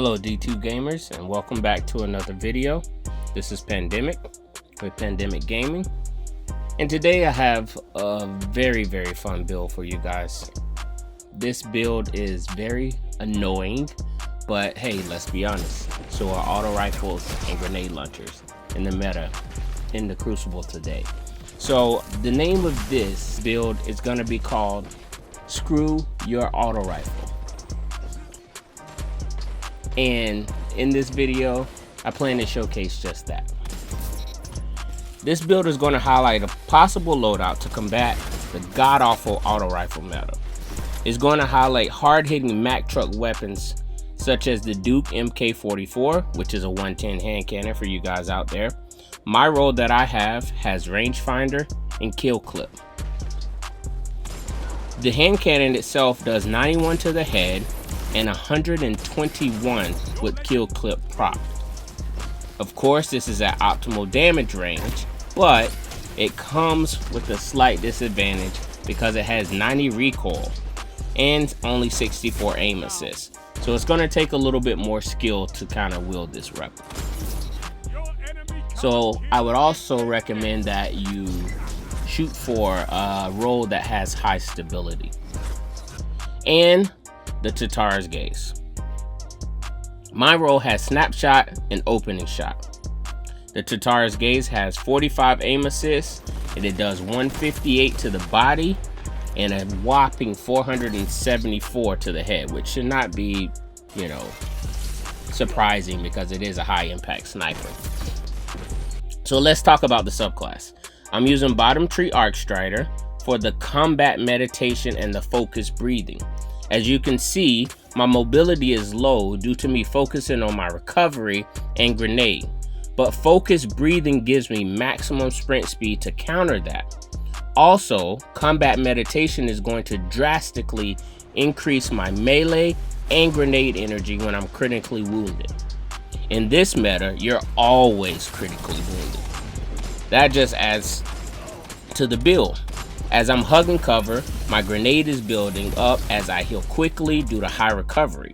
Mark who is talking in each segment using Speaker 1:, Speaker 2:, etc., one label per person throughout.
Speaker 1: Hello D2 gamers, and welcome back to another video. This is Pandemic with Pandemic Gaming, and today I have a very fun build for you guys. This build is very annoying, but hey, let's be honest, so are auto rifles and grenade launchers in the meta in the Crucible today. So the name of this build is going to be called Screw Your Auto Rifle. And in this video, I plan to showcase just that. This build is going to highlight a possible loadout to combat the god-awful auto rifle meta. It's going to highlight hard-hitting Mack truck weapons such as the Duke MK44, which is a 110 hand cannon for you guys out there. My role that I have has rangefinder and kill clip. The hand cannon itself does 91 to the head and 121 with kill clip prop. Of course, this is at optimal damage range, but it comes with a slight disadvantage because it has 90 recoil and only 64 aim assist. So it's going to take a little bit more skill to kind of wield this weapon. So I would also recommend that you shoot for a role that has high stability. And the Tatar's Gaze. My role has snapshot and opening shot. The Tatar's Gaze has 45 aim assists, and it does 158 to the body and a whopping 474 to the head, which should not be, surprising because it is a high impact sniper. So let's talk about the subclass. I'm using Bottom Tree Arc Strider for the combat meditation and the focused breathing. As you can see, my mobility is low due to me focusing on my recovery and grenade, but focused breathing gives me maximum sprint speed to counter that. Also, combat meditation is going to drastically increase my melee and grenade energy when I'm critically wounded. In this meta, you're always critically wounded. That just adds to the build. As I'm hugging cover, my grenade is building up as I heal quickly due to high recovery.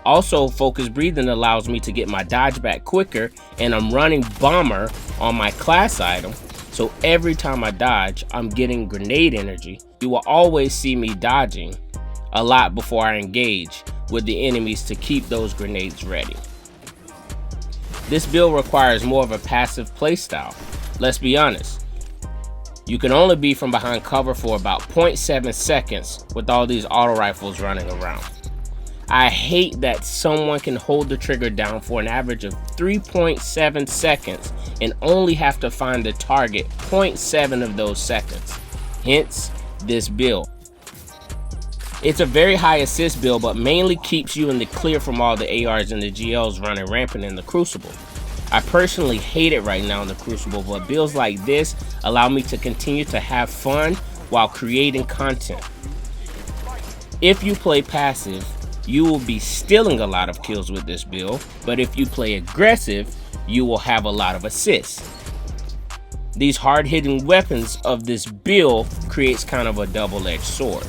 Speaker 1: Also, focused breathing allows me to get my dodge back quicker, and I'm running bomber on my class item, so every time I dodge, I'm getting grenade energy. You will always see me dodging a lot before I engage with the enemies to keep those grenades ready. This build requires more of a passive playstyle. Let's be honest. You can only be from behind cover for about 0.7 seconds with all these auto rifles running around. I hate that someone can hold the trigger down for an average of 3.7 seconds and only have to find the target 0.7 of those seconds. Hence, this build. It's a very high assist build, but mainly keeps you in the clear from all the ARs and the GLs running rampant in the Crucible. I personally hate it right now in the Crucible, but builds like this allow me to continue to have fun while creating content. If you play passive, you will be stealing a lot of kills with this build, but if you play aggressive, you will have a lot of assists. These hard-hitting weapons of this build creates kind of a double-edged sword.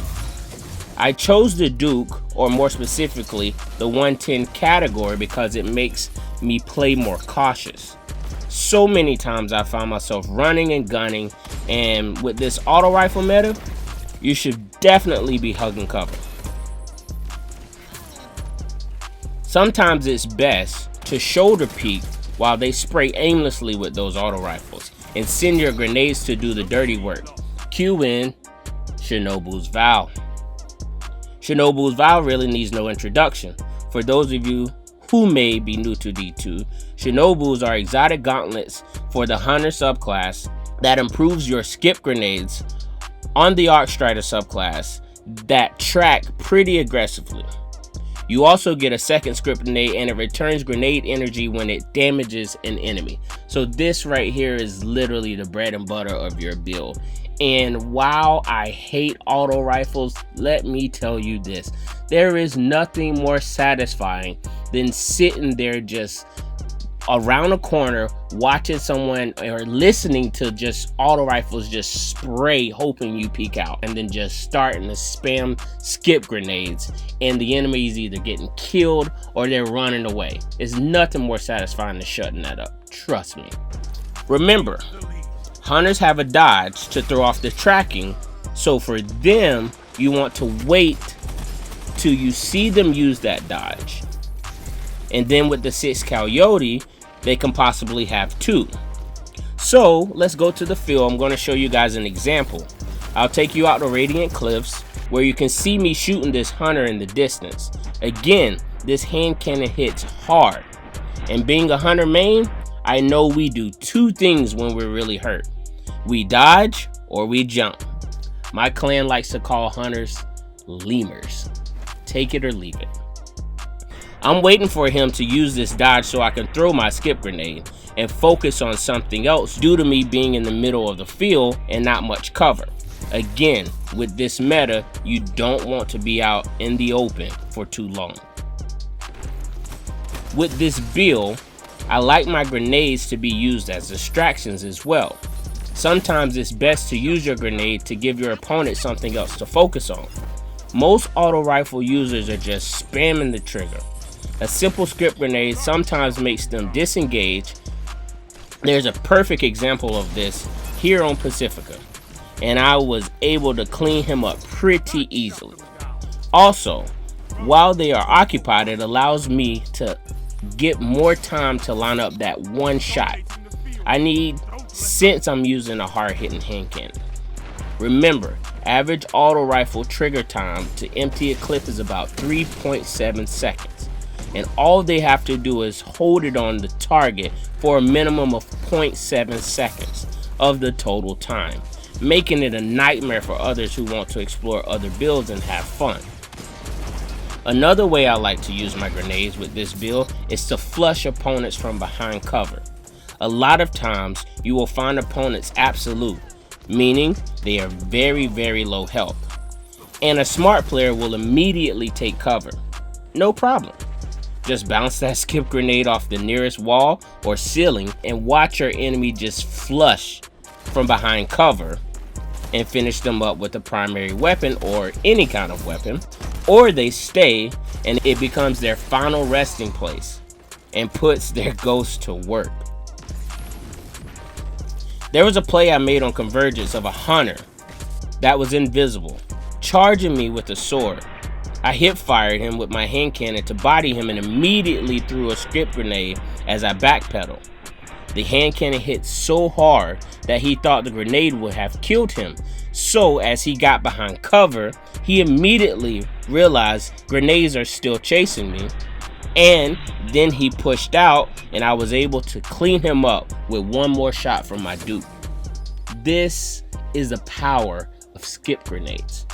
Speaker 1: I chose the Duke, or more specifically, the 110 category because it makes me play more cautious. So many times I found myself running and gunning, and with this auto rifle meta, you should definitely be hugging cover. Sometimes it's best to shoulder peek while they spray aimlessly with those auto rifles and send your grenades to do the dirty work. Cue in Shinobu's Vow. Shinobu's Vow really needs no introduction. For those of you who may be new to D2, Shinobus are exotic gauntlets for the Hunter subclass that improves your skip grenades on the Arc Strider subclass that track pretty aggressively. You also get a second script grenade, and it returns grenade energy when it damages an enemy. So this right here is literally the bread and butter of your build. And while I hate auto rifles, let me tell you this. There is nothing more satisfying than sitting there just around a corner watching someone or listening to just auto rifles just spray, hoping you peek out, and then just starting to spam skip grenades, and the enemy is either getting killed or they're running away. It's nothing more satisfying than shutting that up, trust me. Remember, hunters have a dodge to throw off the tracking, so for them you want to wait till you see them use that dodge. And then with the 6 Coyote, they can possibly have 2. So let's go to the field. I'm going to show you guys an example. I'll take you out to Radiant Cliffs where you can see me shooting this hunter in the distance. Again, this hand cannon hits hard. And being a hunter main, I know we do 2 things when we're really hurt. We dodge or we jump. My clan likes to call hunters lemurs. Take it or leave it. I'm waiting for him to use this dodge so I can throw my skip grenade and focus on something else due to me being in the middle of the field and not much cover. Again, with this meta, you don't want to be out in the open for too long. With this build, I like my grenades to be used as distractions as well. Sometimes it's best to use your grenade to give your opponent something else to focus on. Most auto rifle users are just spamming the trigger. A simple skip grenade sometimes makes them disengage. There's a perfect example of this here on Pacifica, and I was able to clean him up pretty easily. Also, while they are occupied, it allows me to get more time to line up that one shot I need since I'm using a hard-hitting hand cannon. Remember, average auto rifle trigger time to empty a clip is about 3.7 seconds. And all they have to do is hold it on the target for a minimum of 0.7 seconds of the total time, making it a nightmare for others who want to explore other builds and have fun. Another way I like to use my grenades with this build is to flush opponents from behind cover. A lot of times you will find opponents absolute, meaning they are very low health, and a smart player will immediately take cover. No problem. Just bounce that skip grenade off the nearest wall or ceiling and watch your enemy just flush from behind cover and finish them up with a primary weapon or any kind of weapon, or they stay and it becomes their final resting place and puts their ghost to work. There was a play I made on Convergence of a hunter that was invisible, charging me with a sword. I hip fired him with my hand cannon to body him and immediately threw a skip grenade as I backpedaled. The hand cannon hit so hard that he thought the grenade would have killed him. So as he got behind cover, he immediately realized grenades are still chasing me, and then he pushed out and I was able to clean him up with one more shot from my Duke. This is the power of skip grenades.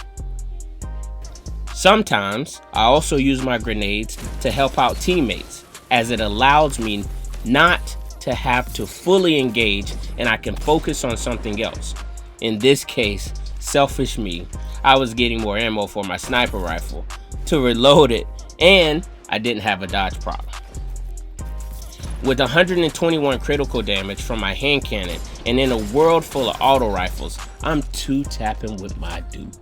Speaker 1: Sometimes I also use my grenades to help out teammates, as it allows me not to have to fully engage and I can focus on something else. In this case, selfish me, I was getting more ammo for my sniper rifle to reload it, and I didn't have a dodge problem. With 121 critical damage from my hand cannon and in a world full of auto rifles, I'm 2-tapping with my Duke.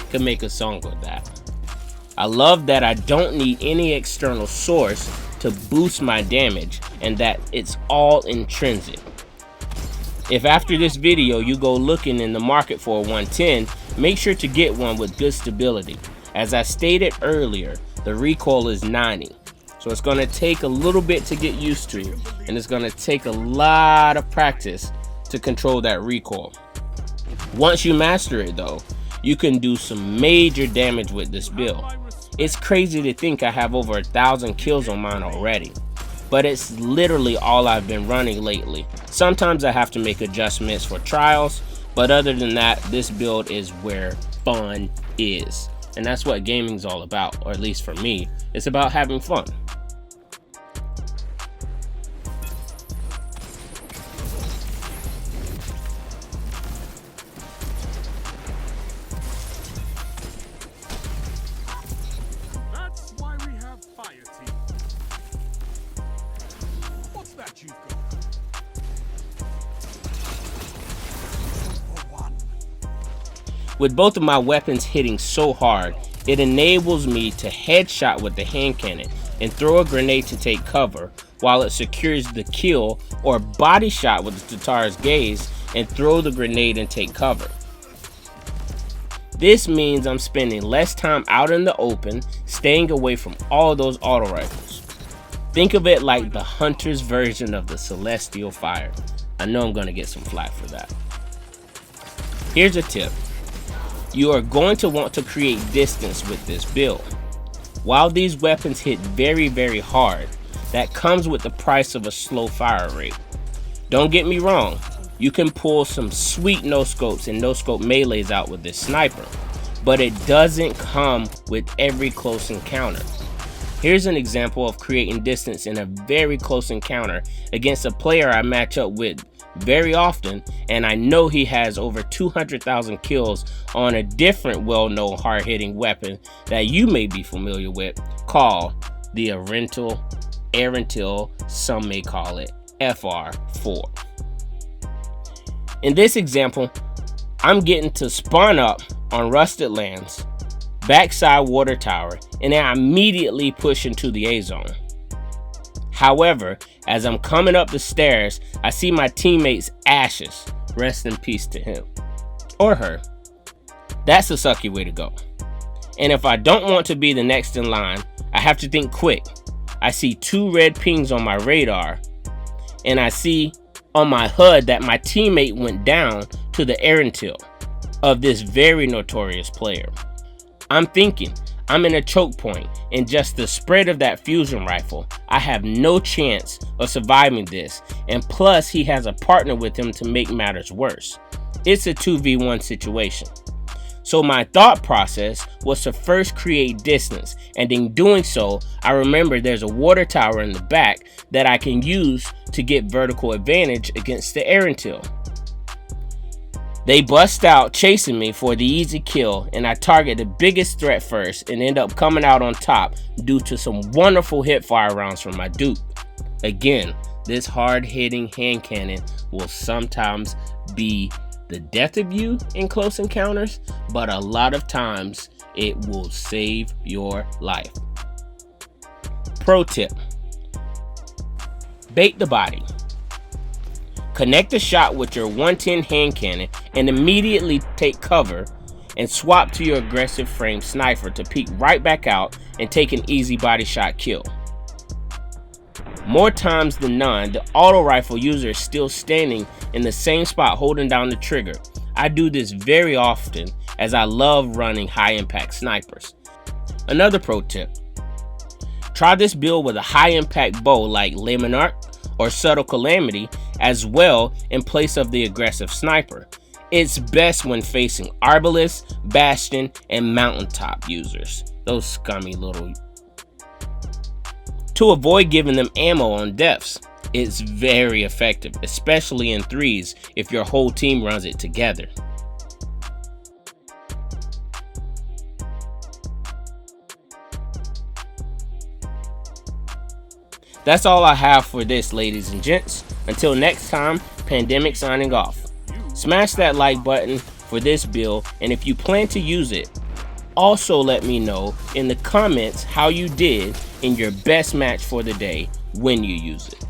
Speaker 1: Could make a song with that. I love that I don't need any external source to boost my damage and that it's all intrinsic. If after this video you go looking in the market for a 110, make sure to get one with good stability. As I stated earlier, the recoil is 90, so it's going to take a little bit to get used to, and it's going to take a lot of practice to control that recoil. Once you master it though, you can do some major damage with this build. It's crazy to think I have over 1,000 kills on mine already, but it's literally all I've been running lately. Sometimes I have to make adjustments for trials, but other than that, this build is where fun is. And that's what gaming's all about, or at least for me, it's about having fun. With both of my weapons hitting so hard, it enables me to headshot with the hand cannon and throw a grenade to take cover, while it secures the kill, or body shot with the Tatar's gaze and throw the grenade and take cover. This means I'm spending less time out in the open, staying away from all those auto rifles. Think of it like the hunter's version of the Celestial Fire. I know I'm gonna get some flack for that. Here's a tip. You are going to want to create distance with this build. While these weapons hit very hard, that comes with the price of a slow fire rate. Don't get me wrong, you can pull some sweet no-scopes and no-scope melees out with this sniper, but it doesn't come with every close encounter. Here's an example of creating distance in a very close encounter against a player I match up with very often, and I know he has over 200,000 kills on a different well-known hard-hitting weapon that you may be familiar with, called the Erentil, some may call it FR4. In this example, I'm getting to spawn up on Rusted Lands, backside water tower, and then I immediately push into the A zone. However, as I'm coming up the stairs, I see my teammate's ashes. Rest in peace to him or her. That's a sucky way to go. And if I don't want to be the next in line, I have to think quick. I see 2 red pings on my radar, and I see on my HUD that my teammate went down to the Erentil of this very notorious player. I'm thinking, I'm in a choke point, and just the spread of that fusion rifle, I have no chance of surviving this, and plus he has a partner with him to make matters worse. It's a 2v1 situation. So my thought process was to first create distance, and in doing so, I remember there's a water tower in the back that I can use to get vertical advantage against the Erentil. They bust out chasing me for the easy kill, and I target the biggest threat first and end up coming out on top due to some wonderful hipfire rounds from my dupe. Again, this hard-hitting hand cannon will sometimes be the death of you in close encounters, but a lot of times it will save your life. Pro tip: bait the body. Connect the shot with your 110 hand cannon and immediately take cover and swap to your aggressive frame sniper to peek right back out and take an easy body shot kill. More times than none, the auto rifle user is still standing in the same spot holding down the trigger. I do this very often as I love running high impact snipers. Another pro tip: try this build with a high impact bow like Le Monarque or Subtle Calamity as well in place of the aggressive sniper. It's best when facing Arbalest, Bastion, and Mountaintop users, those scummy little. To avoid giving them ammo on deaths, it's very effective, especially in 3s if your whole team runs it together. That's all I have for this, ladies and gents. Until next time, Pandemic signing off. Smash that like button for this build, and if you plan to use it, also let me know in the comments how you did in your best match for the day when you use it.